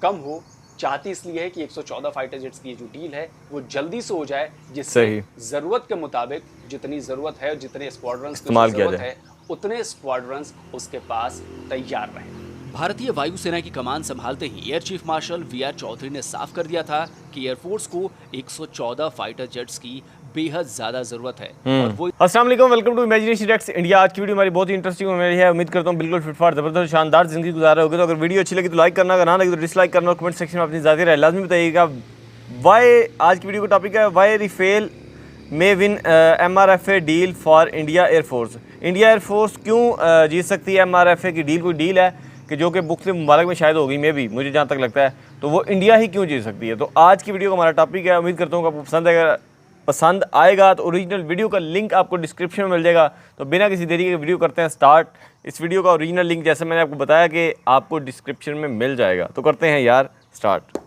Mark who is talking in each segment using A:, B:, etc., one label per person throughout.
A: कम हो, चाहती इसलिए है कि 114 फाइटर जेट्स की जो डील है वो जल्दी से हो जाए, जिससे जरूरत के मुताबिक जितनी जरूरत है, जितने स्क्वाड्रंस की जरूरत है, उतने स्क्वाड्रंस उसके पास तैयार रहें।
B: भारतीय वायुसेना की कमान संभालते ही air chief marshal V R. Chaudhary ने साफ कर दिया था कि एयरफोर्स को 114 फाइटर जेट्स की बेहद ज्यादा जरूरत है। और वो
C: अस्सलाम वालेकुम, welcome to imagination desk India. आज की वीडियो हमारी बहुत ही इंटरेस्टिंग होने वाली है। उम्मीद करता हूँ बिल्कुल फिटफाट जबरदस्त शानदार जिंदगी गुजार रहे होगे। तो अगर वीडियो अच्छी लगी तो लाइक करना, अगर ना लगी तो डिसलाइक करना और कमेंट सेक्शन में अपनी ज़ाती राय लाजमी बताइएगा। वाई आज की वीडियो का टॉपिक है why Rafale may win MRFA deal for India air force. India air force क्यों जीत सकती है MRFA की डील? कोई डील है कि जो कि मुख्तलिफ मुमालिक में शायद होगी, मे भी मुझे जहाँ तक लगता है, तो वो इंडिया ही क्यों जीत सकती है। तो आज की वीडियो का हमारा टॉपिक है। उम्मीद करता हूँ कि आपको पसंद आएगा। तो ओरिजिनल वीडियो का लिंक आपको डिस्क्रिप्शन में मिल जाएगा। तो बिना किसी देरी के वीडियो करते हैं स्टार्ट। इस वीडियो का ओरिजिनल लिंक जैसे मैंने आपको बताया कि आपको डिस्क्रिप्शन में मिल जाएगा। तो करते हैं यार स्टार्ट।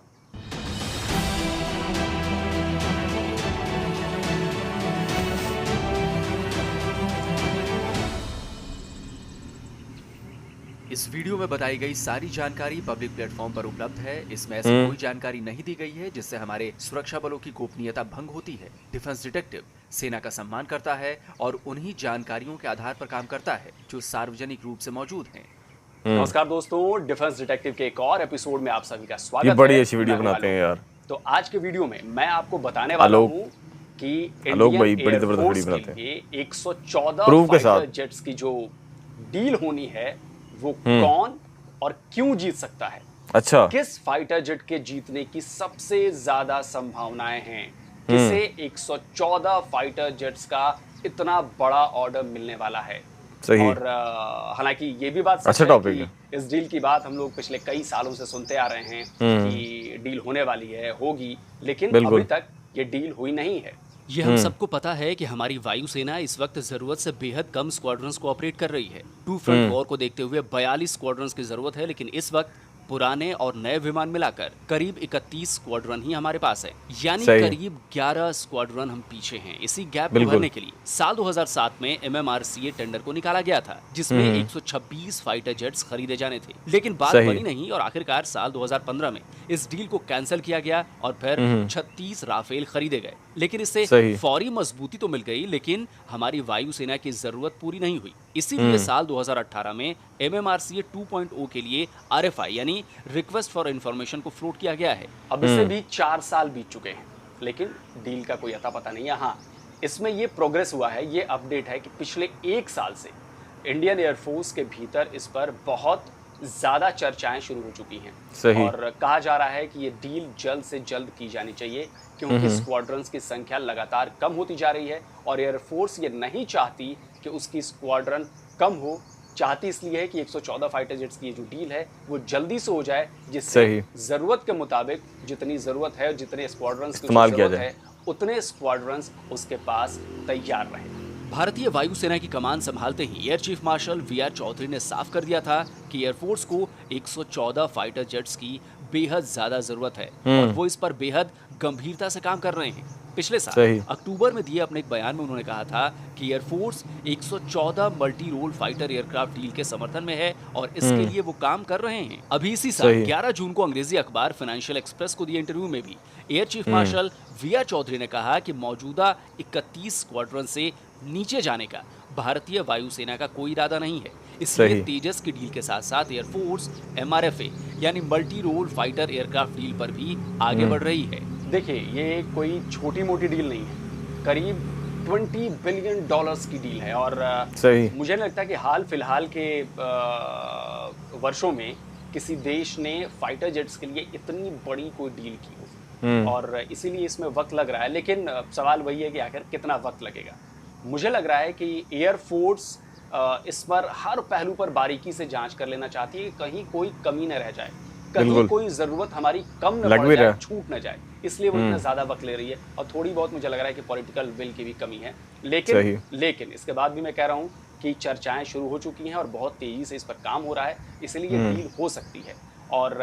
B: इस वीडियो में बताई गई सारी जानकारी पब्लिक प्लेटफॉर्म पर उपलब्ध है। इसमें ऐसी कोई जानकारी नहीं दी गई है जिससे हमारे सुरक्षा बलों की गोपनीयता भंग होती है। डिफेंस डिटेक्टिव सेना का सम्मान करता है और उन्हीं जानकारियों के आधार पर काम करता है जो सार्वजनिक रूप से मौजूद हैं।
A: नमस्कार दोस्तों, डिफेंस डिटेक्टिव के एक और एपिसोड में आप सभी का स्वागत है।
C: ये बड़ी अच्छी वीडियो बनाते हैं यार।
A: तो आज के वीडियो में मैं आपको बताने वाला हूँ कि इंडियन एयरफोर्स के लिए 114 फाइटर जेट्स की जो डील होनी है वो कौन और क्यों जीत सकता है।
C: अच्छा,
A: किस फाइटर जेट के जीतने की सबसे ज्यादा संभावनाएं हैं, किसे 114 फाइटर जेट्स का इतना बड़ा ऑर्डर मिलने वाला है।
C: सही।
A: और हालांकि ये भी बात सच है कि इस डील की बात हम लोग पिछले कई सालों से सुनते आ रहे हैं कि डील होने वाली है, होगी, लेकिन अभी तक ये डील हुई नहीं है।
B: ये हम सबको पता है कि हमारी वायुसेना इस वक्त जरूरत से बेहद कम स्क्वाड्रंस को ऑपरेट कर रही है। टू फ्रंट वॉर को देखते हुए 42 स्क्वाड्रंस की जरूरत है, लेकिन इस वक्त पुराने और नए विमान मिलाकर करीब 31 स्क्वाड्रन ही हमारे पास है, यानी करीब 11 स्क्वाड्रन हम पीछे हैं। इसी गैप को भरने के लिए साल 2007 में MMRCA टेंडर को निकाला गया था, जिसमें 126 फाइटर जेट्स खरीदे जाने थे, लेकिन बात बनी नहीं और आखिरकार साल 2015 में इस डील को कैंसिल किया गया और फिर 36 राफेल खरीदे गए। लेकिन इससे फौरी मजबूती तो मिल गई, लेकिन हमारी वायुसेना की जरूरत पूरी नहीं हुई। इसीलिए साल 2018 में MMRCA 2.0 के लिए RFI यानी रिक्वेस्ट फॉर इंफॉर्मेशन को फ्लोट किया गया है।
A: अब इससे भी 4 साल बीत चुके हैं, लेकिन डील का कोई अता पता नहीं है। हाँ, इसमें ये प्रोग्रेस हुआ है, ये अपडेट है कि पिछले 1 साल से इंडियन एयरफोर्स के भीतर इस पर बहुत ज्यादा चर्चाएं शुरू हो चुकी हैं। और कहा जा रहा है कि ये डील जल्द से जल्द की जानी चाहिए, क्योंकि स्क्वाड्रंस की संख्या लगातार कम होती जा रही है और एयरफोर्स ये नहीं चाहती कि उसकी स्क्वाड्रन कम हो। चाहती इसलिए है कि 114 फाइटर जेट्स की ये जो डील है वो जल्दी से हो जाए, जिससे जरूरत के मुताबिक जितनी जरूरत है, जितने स्क्वाड्रंस की जरूरत है, उतने स्क्वाड्रंस उसके पास तैयार रहे।
B: भारतीय वायुसेना की कमान संभालते ही air chief marshal V R. Chaudhary ने साफ कर दिया था कि एयरफोर्स को 114 फाइटर जेट्स की बेहद ज्यादा जरूरत है और वो इस पर बेहद गंभीरता से काम कर रहे हैं। पिछले साल अक्टूबर में दिए अपने एक बयान में उन्होंने कहा था कि air force 114 multi role fighter aircraft deal के समर्थन में है और इसके लिए वो काम कर रहे हैं। अभी इसी साल 11 जून को अंग्रेजी अखबार फाइनेंशियल एक्सप्रेस को दिए इंटरव्यू में भी air chief marshal V R. Chaudhary ने कहा कि मौजूदा 31 स्क्वाड्रन से नीचे जाने का भारतीय वायुसेना का कोई इरादा नहीं है। इसलिए तेजस की डील के साथ साथ एयरफोर्स MRFA यानी multi role fighter aircraft deal पर भी आगे बढ़ रही है।
A: देखिए, ये कोई छोटी मोटी डील नहीं है, करीब $20 बिलियन की डील है। और मुझे नहीं लगता कि हाल फिलहाल के वर्षों में किसी देश ने फाइटर जेट्स के लिए इतनी बड़ी कोई डील की हो, और इसीलिए इसमें वक्त लग रहा है। लेकिन सवाल वही है कि आखिर कितना वक्त लगेगा। मुझे लग रहा है कि एयरफोर्स इस पर हर पहलू पर बारीकी से जांच कर लेना चाहती है, कहीं कोई कमी न रह जाए, कहीं कोई जरूरत हमारी कम न पड़ जाए, छूट न जाए, इसलिए वो इतना ज्यादा वक्त ले रही है। और थोड़ी बहुत मुझे लग रहा है कि पॉलिटिकल विल की भी कमी है। लेकिन इसके बाद भी मैं कह रहा हूँ कि चर्चाएं शुरू हो चुकी हैं और बहुत तेजी से इस पर काम हो रहा है, इसलिए ये डील हो सकती है। और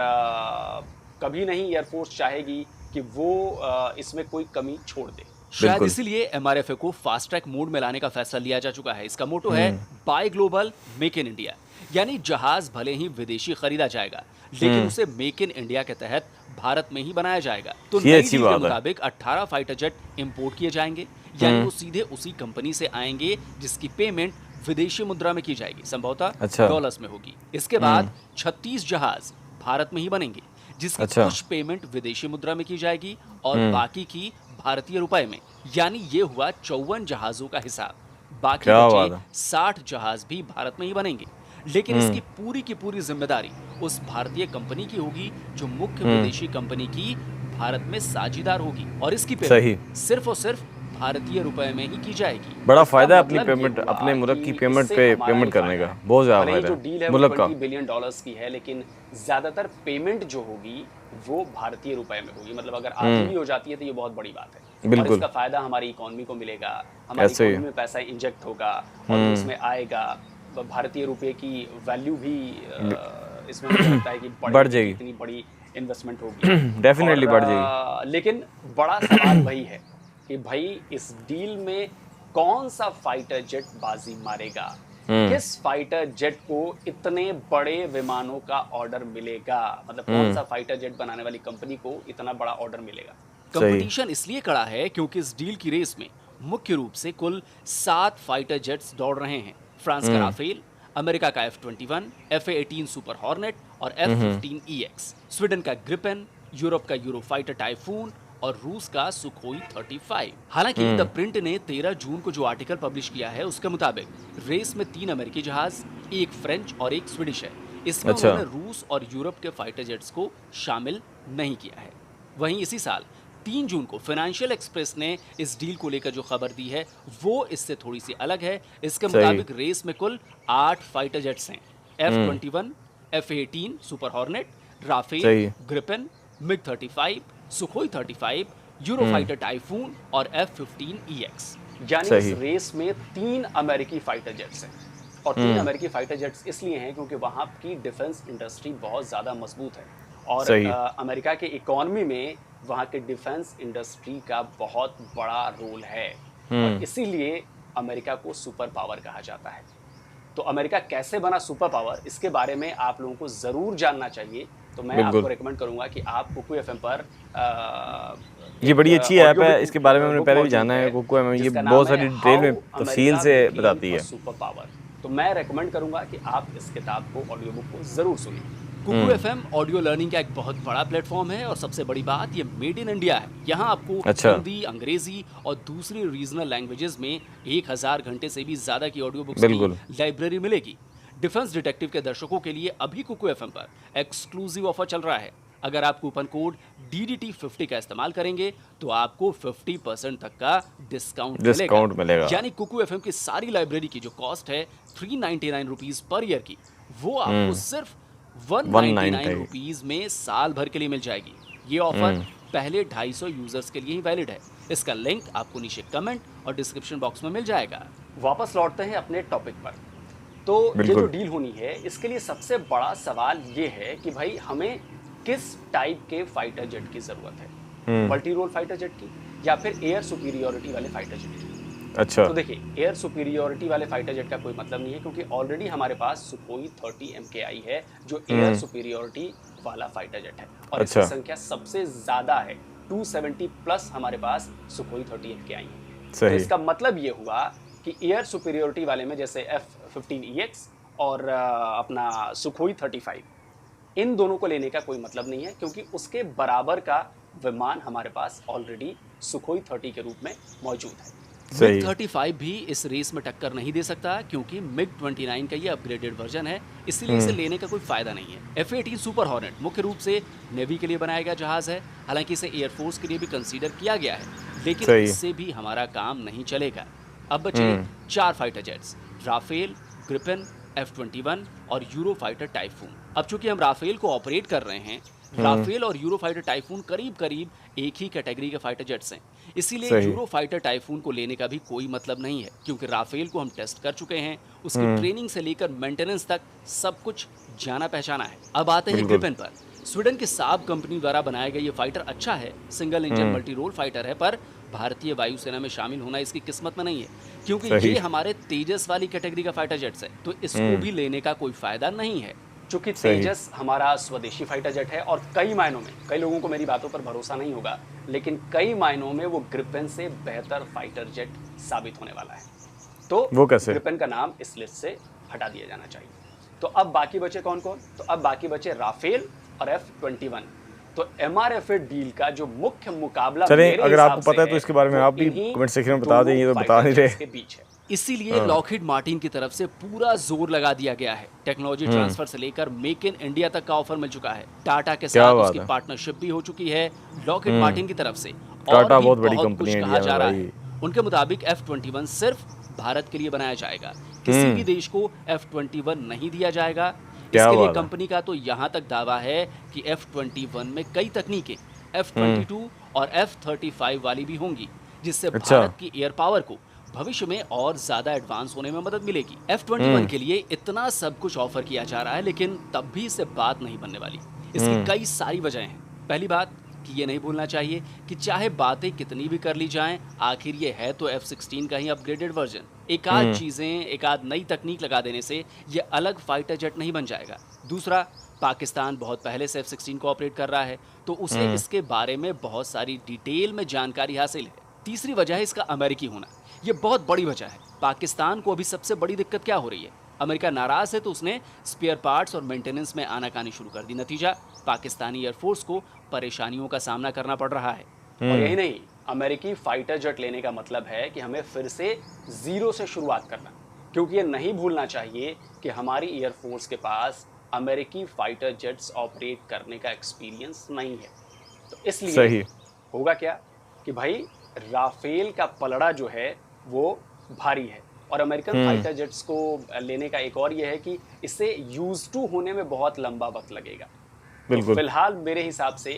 A: कभी नहीं एयरफोर्स चाहेगी कि वो इसमें कोई कमी छोड़ दे।
B: शायद इसीलिए MRFA को फास्ट ट्रैक मोड में लाने का फैसला लिया जा चुका है। इसका मोटो है buy global make in India, यानी जहाज भले ही विदेशी खरीदा जाएगा, लेकिन उसे मेक इन इंडिया के तहत भारत में ही बनाया जाएगा। तो
C: ये
B: नई
C: अच्छी
B: डील के
C: बात है।
B: मुताबिक 18 फाइटर जेट इंपोर्ट किए जाएंगे, यानी वो सीधे उसी कंपनी से आएंगे जिसकी पेमेंट विदेशी मुद्रा में की जाएगी, संभवतः
C: अच्छा।
B: डॉलर्स में होगी। इसके बाद 36 जहाज भारत में ही बनेंगे, जिसकी
C: अच्छा।
B: कुछ पेमेंट विदेशी मुद्रा में की जाएगी और बाकी की भारतीय रुपए में। यानी ये हुआ 54 जहाजों का हिसाब। बाकी
C: क्या
B: बचे
C: बात है।
B: 60 जहाज भी भारत में ही बनेंगे, लेकिन इसकी पूरी की पूरी जिम्मेदारी उस भारतीय कंपनी की होगी जो मुख्य विदेशी कंपनी की भारत में साझीदार होगी, और इसकी
C: सही।
B: पेमेंट सिर्फ और सिर्फ भारतीय रुपए में ही की जाएगी।
C: बड़ा
A: इसका
C: फायदा है अपनी
A: मतलब ये
C: पेमेंट,
A: हुआ
C: अपने मुल्क की
A: कि
C: पेमेंट
A: इससे
C: पे
A: हमारा
C: पेमेंट
A: ही
C: करने का
A: फायदा है।
C: बहुत ज्यादा
A: भले ही
C: फायदा
A: जो
C: है
A: डील है वो
C: मुल्क का।
A: $20 बिलियन की है, लेकिन ज्यादातर पेमेंट जो होगी वो भारतीय रुपए में होगी। मतलब अगर आधी भी हो जाती है तो ये बहुत बड़ी बात है।
C: बिल्कुल।
A: और इसका फायदा हमारी इकोनॉमी को मिलेगा, हमारी
C: ऐसे ही।
A: इकोनॉमी में पैसा इंजेक्ट होगा और उसमें आएगा। भारतीय रुपए की वैल्यू भी इसमें मुझे लगता है कि
C: बढ़ जाएगी।
A: इतनी बड़ी इन्वेस्टमेंट होगी।
C: डेफिनेटली
A: और,
C: बढ़ जाएगी।
A: लेकिन बड़ा सवाल वही है कि भाई इस डील में कौन सा फाइटर जेट बाजी मारेगा, किस फाइटर जेट को इतने बड़े विमानों का ऑर्डर मिलेगा, मतलब कौन सा फाइटर जेट बनाने वाली कंपनी को इतना बड़ा ऑर्डर मिलेगा।
B: कंपटीशन इसलिए कड़ा है क्योंकि इस डील की रेस में मुख्य रूप से कुल 7 फाइटर जेट्स दौड़ रहे हैं। फ्रांस का राफेल, अमेरिका का F-21, F-18 सुपर हॉर्नेट और F-15EX, स्वीडन का ग्रिपेन, यूरोप का यूरोफाइटर टाइफून और रूस का सुखोई 35। हालांकि द प्रिंट ने 13 जून को जो आर्टिकल पब्लिश किया है उसके मुताबिक रेस में 3 अमेरिकी जहाज, एक फ्रेंच और एक स्वीडिश है। इसमें
C: अच्छा।
B: उन्होंने रूस और यूरोप के फाइटर जेट्स को शामिल नहीं किया है। वहीं इसी साल 3 जून को फाइनेंशियल एक्सप्रेस ने इस डील को लेकर जो खबर दी है वो इससे थोड़ी सी अलग है। इसके
C: सही।
B: मुताबिक रेस में कुल 8 फाइटर जेट्स हैं। F-21, F-18 सुपर हॉर्नेट,
C: सही।
B: Rafale, Gripen, MiG, Sukhoi 35, Eurofighter Typhoon और F-15EX।
A: यानी
C: सही।
A: इस रेस में 3 अमेरिकी फाइटर जेट्स हैं। और 3 अमेरिकी फाइटर जेट्स इसलिए हैं क्योंकि वहाँ की डिफेंस इंडस्ट्री बहुत ज़्यादा मजबूत है और
C: सही।
A: अमेरिका के इकोनॉमी में वहाँ के डिफेंस इंडस्ट्री का बहुत बड़ा रोल है और इसीलिए अमेरिका को सुपर पावर कहा जाता है। तो अमेरिका कैसे बना सुपर पावर, इसके बारे में आप लोगों को ज़रूर जानना चाहिए। तो मैं
C: बिल्कुल।
A: आपको रिकमेंड करूंगा कि आप कुकू एफएम पर
C: ये बड़ी अच्छी ऐप है, इसके बारे में हमने पहले भी जाना है। कुकू एफएम ये बहुत सारी डिटेल में तफसील से बताती है।
A: Super power. तो मैं रेकमेंड करूंगा कि आप इस किताब को, ऑडियो बुक को जरूर सुनिए।
B: कुकू एफएम ऑडियो लर्निंग का एक बहुत बड़ा प्लेटफॉर्म है और सबसे बड़ी बात ये मेड इन इंडिया है। यहाँ आपको
C: अच्छा।
B: हिंदी, अंग्रेजी और दूसरी रीजनल लैंग्वेजेस में 1000 घंटे से भी ज्यादा की ऑडियो बुक्स
C: बिल्कुल।
B: की लाइब्रेरी मिलेगी। डिफेंस डिटेक्टिव के दर्शकों के लिए अभी कुकू एफएम पर एक्सक्लूसिव ऑफर चल रहा है। अगर आप कूपन कोड DDT50 का इस्तेमाल करेंगे तो आपको 50% तक का डिस्काउंट
C: मिलेगा।
B: यानी कुकू एफएम की सारी लाइब्रेरी की जो कॉस्ट है 399 रुपीज पर ईयर की, वो आपको सिर्फ 199 रुपीज में साल भर के लिए मिल जाएगी। ये ऑफर पहले 250 यूजर्स के लिए ही वैलिड है। इसका लिंक आपको नीचे कमेंट और डिस्क्रिप्शन बॉक्स में मिल जाएगा।
A: वापस लौटते हैं अपने टॉपिक पर। तो ये जो डील होनी है इसके लिए सबसे बड़ा सवाल ये है कि भाई हमें किस टाइप के फाइटर जेट की जरूरत है, मल्टी रोल फाइटर जेट की या फिर एयर सुपीरियोरिटी वाले फाइटर जेट की।
C: अच्छा।
A: तो देखिए, एयर सुपीरियोरिटी वाले फाइटर जेट का कोई मतलब नहीं है क्योंकि ऑलरेडी हमारे पास सुखोई 30 MKI है जो एयर सुपीरियोरिटी वाला फाइटर जेट है और
C: अच्छा।
A: इसकी संख्या सबसे ज्यादा है। 270 प्लस हमारे पास सुखोई 30 MKI है। तो
C: सही।
A: इसका मतलब ये हुआ कि एयर सुपीरियोरिटी वाले में जैसे F-15EX और अपना सुखोई 35, इन दोनों को लेने का कोई मतलब नहीं है क्योंकि उसके बराबर का विमान हमारे पास ऑलरेडी सुखोई 30 के रूप में मौजूद है।
B: मिग 35 भी इस रेस में टक्कर नहीं दे सकता क्योंकि मिग 29 का ये अपग्रेडेड वर्जन है, इसीलिए इसे लेने का कोई फायदा नहीं है। F-18 सुपर हॉर्नेट मुख्य रूप से नेवी के लिए बनाया गया जहाज है, हालांकि इसे एयरफोर्स के लिए भी कंसीडर किया गया है, लेकिन इससे भी हमारा काम नहीं चलेगा। अब बचे 4 fighter jets, Rafale, Gripen, F-21 और यूरोफाइटर टाइफून। अब चूंकि हम राफेल को ऑपरेट कर रहे हैं, राफेल और यूरोफाइटर टाइफून करीब करीब एक ही कैटेगरी के फाइटर जेट्स हैं, इसीलिए यूरोफाइटर टाइफून को लेने का भी कोई मतलब नहीं है क्योंकि राफेल को हम टेस्ट कर चुके हैं, उसकी ट्रेनिंग से लेकर मेंटेनेंस तक सब कुछ जाना पहचाना है। अब आते हैं ग्रिपेन पर। स्वीडन के साब कंपनी द्वारा बनाया गया ये फाइटर अच्छा है, single engine multi role fighter है, पर भारतीय वायुसेना में शामिल होना इसकी किस्मत में नहीं है, क्योंकि ये हमारे तेजस वाली कैटेगरी का फाइटर जेट्स है, तो इसको भी लेने का कोई फायदा नहीं है।
A: चूंकि तेजस हमारा स्वदेशी फाइटर जेट है और कई मायनों में, कई लोगों को मेरी बातों पर भरोसा नहीं होगा, लेकिन कई मायनों में वो ग्रिपेन से बेहतर फाइटर जेट साबित होने वाला है। तो
C: वो कैसे?
A: ग्रिपेन का नाम इस लिस्ट से हटा दिया जाना चाहिए। तो अब बाकी बचे कौन कौन? तो अब बाकी बचे राफेल और F-21। तो MRFA डील का जो मुख्य मुकाबला,
C: चलें, अगर आपको पता है तो इसके बारे में आप भी कमेंट सेक्शन में बता दें, ये तो बता नहीं रहे।
A: बीच है।
B: इसीलिए लॉकहीड मार्टिन की तरफ से पूरा जोर लगा दिया गया है। टेक्नोलॉजी ट्रांसफर से लेकर मेक इन इंडिया तक का ऑफर मिल चुका है। टाटा के साथ उसकी पार्टनरशिप भी हो चुकी है लॉकहीड मार्टिन की तरफ से।
C: टाटा बहुत बड़ी कंपनी है,
B: कहा जा रहा है। उनके मुताबिक F-21 सिर्फ भारत के लिए बनाया जाएगा, किसी भी देश को F-21 नहीं दिया जाएगा। इसके लिए कंपनी का तो यहाँ तक दावा है कि F-21 में कई तकनीकें F-22 और F-35 वाली भी होंगी, जिससे भारत की एयर पावर को भविष्य में और ज्यादा एडवांस होने में मदद मिलेगी। F-21 के लिए इतना सब कुछ ऑफर किया जा रहा है, लेकिन तब भी इससे बात नहीं बनने वाली। इसकी कई सारी वजहें हैं। पहली बात कि ये नहीं भूलना चाहिए कि चाहे बातें कितनी भी कर ली जाएं, आखिर ये है तो F-16 का ही अपग्रेडेड वर्जन। एक आध चीजें, एक आध नई तकनीक लगा देने से ये अलग फाइटर जेट नहीं बन जाएगा। दूसरा, पाकिस्तान बहुत पहले से F-16 को ऑपरेट कर रहा है, तो उसे इसके बारे में बहुत सारी डिटेल में जानकारी हासिल है। तीसरी वजह है इसका अमेरिकी होना। ये बहुत बड़ी वजह है। पाकिस्तान को अभी सबसे बड़ी दिक्कत क्या हो रही है? अमेरिका नाराज है तो उसने स्पेयर पार्ट्स और मेंटेनेंस में आनाकानी शुरू कर दी। नतीजा, पाकिस्तानी एयरफोर्स को परेशानियों का सामना करना पड़ रहा है।
A: और यही नहीं, अमेरिकी फाइटर जेट लेने का मतलब है कि हमें फिर से जीरो से शुरुआत करना, क्योंकि ये नहीं भूलना चाहिए कि हमारी एयरफोर्स के पास अमेरिकी फाइटर जेट्स ऑपरेट करने का एक्सपीरियंस नहीं है। तो इसलिए
C: सही
A: होगा क्या कि भाई राफेल का पलड़ा जो है वो भारी है, और अमेरिकन फाइटर जेट्स को लेने का एक और ये है कि इससे यूज टू होने में बहुत लंबा वक्त लगेगा। तो फिलहाल मेरे हिसाब से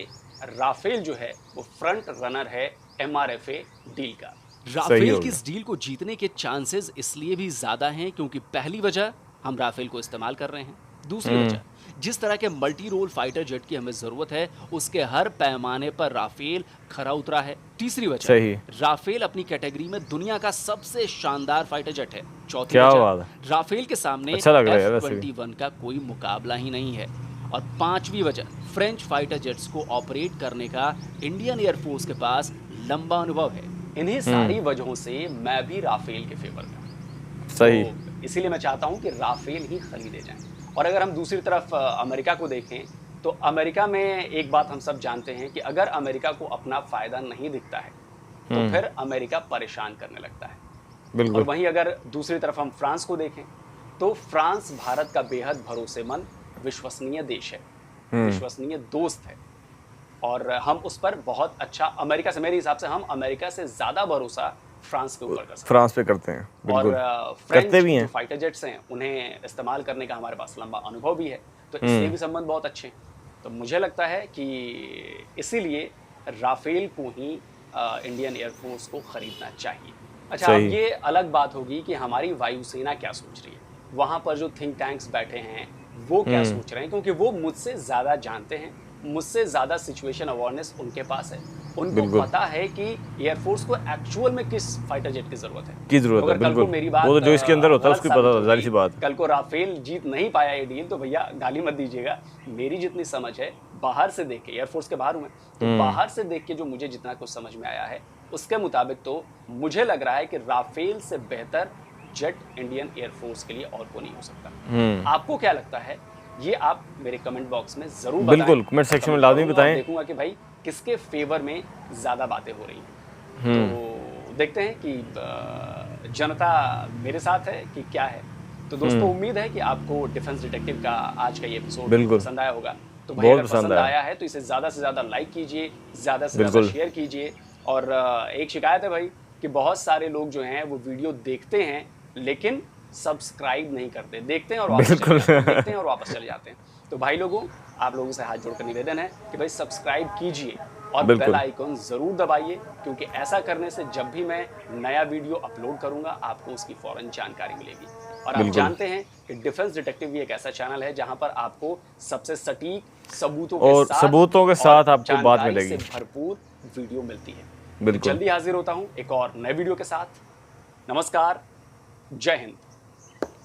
A: राफेल जो है वो फ्रंट रनर है MRFA डील का।
B: राफेल की इस डील को जीतने के चांसेस इसलिए भी ज्यादा हैं क्योंकि पहली वजह, हम राफेल को इस्तेमाल कर रहे हैं। दूसरी वजह, जिस तरह के मल्टी रोल फाइटर जेट की हमें जरूरत है, उसके हर पैमाने पर राफेल खरा उतरा है। तीसरी वजह, राफेल अपनी कैटेगरी में दुनिया का सबसे शानदार फाइटर जेट है। चौथी वजह, राफेल के सामने F-21 का कोई मुकाबला ही नहीं है। और पांचवी वजह, फ्रेंच फाइटर जेट्स को ऑपरेट करने का इंडियन एयरफोर्स के पास लंबा अनुभव है।
A: इन्हीं सारी वजहों से मैं भी राफेल के फेवर में।
C: सही।
A: तो इसीलिए मैं चाहता हूं कि राफेल ही खरीदे जाएं। और अगर हम दूसरी तरफ अमेरिका को देखें, तो अमेरिका में एक बात हम सब जानते हैं कि अगर अमेरिका को अपना फायदा नहीं दिखता है तो फिर अमेरिका परेशान करने लगता है। और वहीं अगर दूसरी तरफ हम फ्रांस को देखें, तो फ्रांस भारत का बेहद भरोसेमंद, विश्वसनीय देश है, विश्वसनीय दोस्त है, और हम उस पर बहुत अच्छा, अमेरिका से, मेरे हिसाब से हम अमेरिका से ज्यादा भरोसा फ्रांस के ऊपर कर सकते हैं।
C: फ्रांस पे करते हैं, बिल्कुल।
A: और करते भी हैं। फाइटर जेट्स हैं, उन्हें इस्तेमाल करने का हमारे पास लंबा अनुभव भी है, तो इसलिए भी संबंध बहुत अच्छे हैं। तो मुझे लगता है कि इसीलिए राफेल को ही इंडियन एयरफोर्स को खरीदना चाहिए। अच्छा, अब ये अलग बात होगी कि हमारी वायुसेना क्या सोच रही है, वहाँ पर जो थिंक टैंक्स बैठे हैं वो क्या सोच रहे हैं, क्योंकि वो मुझसे ज़्यादा जानते हैं, मुझसे ज़्यादा सिचुएशन अवेयरनेस उनके पास है। उनको पता है कि एयरफोर्स को एक्चुअल में किस फाइटर जेट की ज़रूरत है,
C: बिल्कुल।
A: कल को मेरी बात,
C: वो तो जो इसके अंदर होता है उसको पता होता है, सी बात।
A: कल को राफेल जीत नहीं पाया ये डील, तो भैया गाली मत दीजिएगा। मेरी जितनी समझ है, बाहर से देख के, एयरफोर्स के बाहर हूँ मैं, तो बाहर से देख के जो मुझे जितना कुछ समझ में आया है, उसके मुताबिक तो मुझे लग रहा है कि राफेल से बेहतर जेट इंडियन एयरफोर्स के लिए और को नहीं हो सकता। आपको क्या लगता है, ये आप मेरे कमेंट बॉक्स में जरूर बताएं।
C: बिल्कुल, कमेंट सेक्शन में लाजमी बताएं।
A: देखूंगा कि भाई किसके फेवर में ज़्यादा बातें हो रही हैं। तो देखते हैं कि जनता मेरे साथ है कि क्या है। तो दोस्तों, उम्मीद है कि आपको डिफेंस डिटेक्टिव का आज का ये एपिसोड पसंद आया होगा। तो भाई अगर पसंद आया है तो इसे ज़्यादा से ज़्यादा लाइक कीजिए, ज़्यादा से ज़्यादा शेयर कीजिए। और एक शिकायत है भाई कि बहुत सारे लोग जो हैं वो वीडियो देखते हैं लेकिन सब्सक्राइब नहीं करते, देखते हैं और वापस चले जाते हैं। तो भाई लोगों, आप लोगों से हाथ जोड़कर निवेदन है कि भाई सब्सक्राइब कीजिए और बेल आइकन ज़रूर दबाइए, क्योंकि ऐसा करने से जब भी मैं नया वीडियो अपलोड करूंगा आपको उसकी फौरन जानकारी मिलेगी। और आप जानते हैं कि डिफेंस डिटेक्टिव ये एक ऐसा चैनल है जहां पर आपको सबसे सटीक सबूतों के साथ आपको बात मिलेगी, भरपूर वीडियो मिलती है।
C: बिल्कुल
A: जल्दी हाजिर होता हूं एक और नए वीडियो के साथ। नमस्कार, जय हिंद।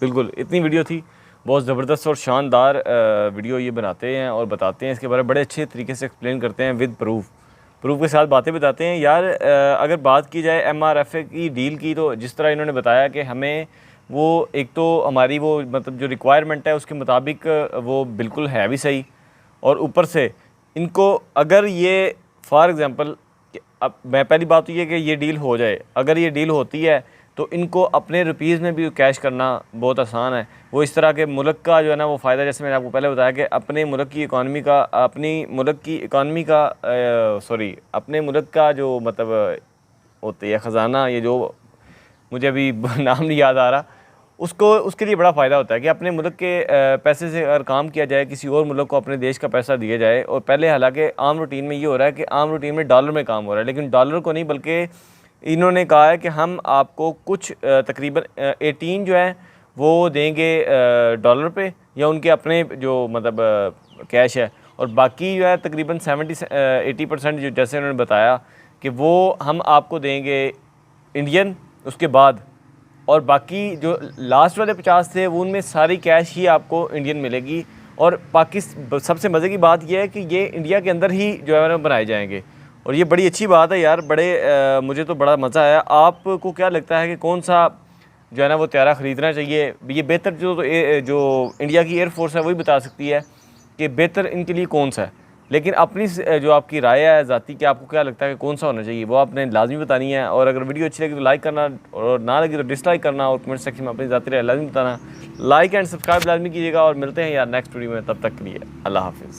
C: बिल्कुल, इतनी वीडियो थी, बहुत ज़बरदस्त और शानदार वीडियो ये बनाते हैं और बताते हैं इसके बारे में, बड़े अच्छे तरीके से एक्सप्लेन करते हैं विद प्रूफ के साथ बातें बताते हैं। यार अगर बात की जाए MRFA की डील की, तो जिस तरह इन्होंने बताया कि हमें वो एक तो हमारी वो मतलब जो रिक्वायरमेंट है उसके मुताबिक वो बिल्कुल है भी सही, और ऊपर से इनको अगर ये फॉर एग्ज़ाम्पल, अब मैं पहली बात तो ये कि ये डील हो जाए, अगर ये डील होती है तो इनको अपने रुपीज़ में भी कैश करना बहुत आसान है। वो इस तरह के मुल्क का जो है ना वो फ़ायदा, जैसे मैंने आपको पहले बताया कि अपने मुल्क की इकॉनमी का अपने मुल्क का जो मतलब होती है ख़जाना, ये जो मुझे अभी नाम नहीं याद आ रहा, उसके लिए बड़ा फ़ायदा होता है कि अपने मुल्क के पैसे से अगर काम किया जाए, किसी और मुल्क को अपने देश का पैसा दिया जाए। और पहले हालांकि आम रूटीन में ये हो रहा है कि आम रूटीन में डॉलर में काम हो रहा है, लेकिन डॉलर को नहीं, बल्कि इन्होंने कहा है कि हम आपको कुछ तकरीबन 18 जो है वो देंगे डॉलर पे, या उनके अपने जो मतलब कैश है, और बाकी जो है तकरीबन 70-80% जो जैसे उन्होंने बताया कि वो हम आपको देंगे इंडियन उसके बाद, और बाकी जो लास्ट वाले 50 थे वो उनमें सारी कैश ही आपको इंडियन मिलेगी। और सबसे मज़े की बात यह है कि ये इंडिया के अंदर ही जो है बनाए जाएंगे, और ये बड़ी अच्छी बात है यार। मुझे तो बड़ा मज़ा आया। आपको क्या लगता है कि कौन सा जो है ना वो त्यारा ख़रीदना चाहिए? ये बेहतर जो इंडिया की एयरफोर्स है वही बता सकती है कि बेहतर इनके लिए कौन सा है, लेकिन अपनी जो आपकी राय है ज़ाती कि आपको क्या लगता है कि कौन सा होना चाहिए, वो आपने लाजमी बतानी है। और अगर वीडियो अच्छी लगी तो लाइक करना, और ना लगी तो डिसलाइक करना, और कमेंट सेक्शन में अपनी ज़ाती राय लाजमी बताना। लाइक एंड सब्सक्राइब लाजमी कीजिएगा, और मिलते हैं यार नेक्स्ट वीडियो में। तब तक के लिए अल्लाह हाफिज़।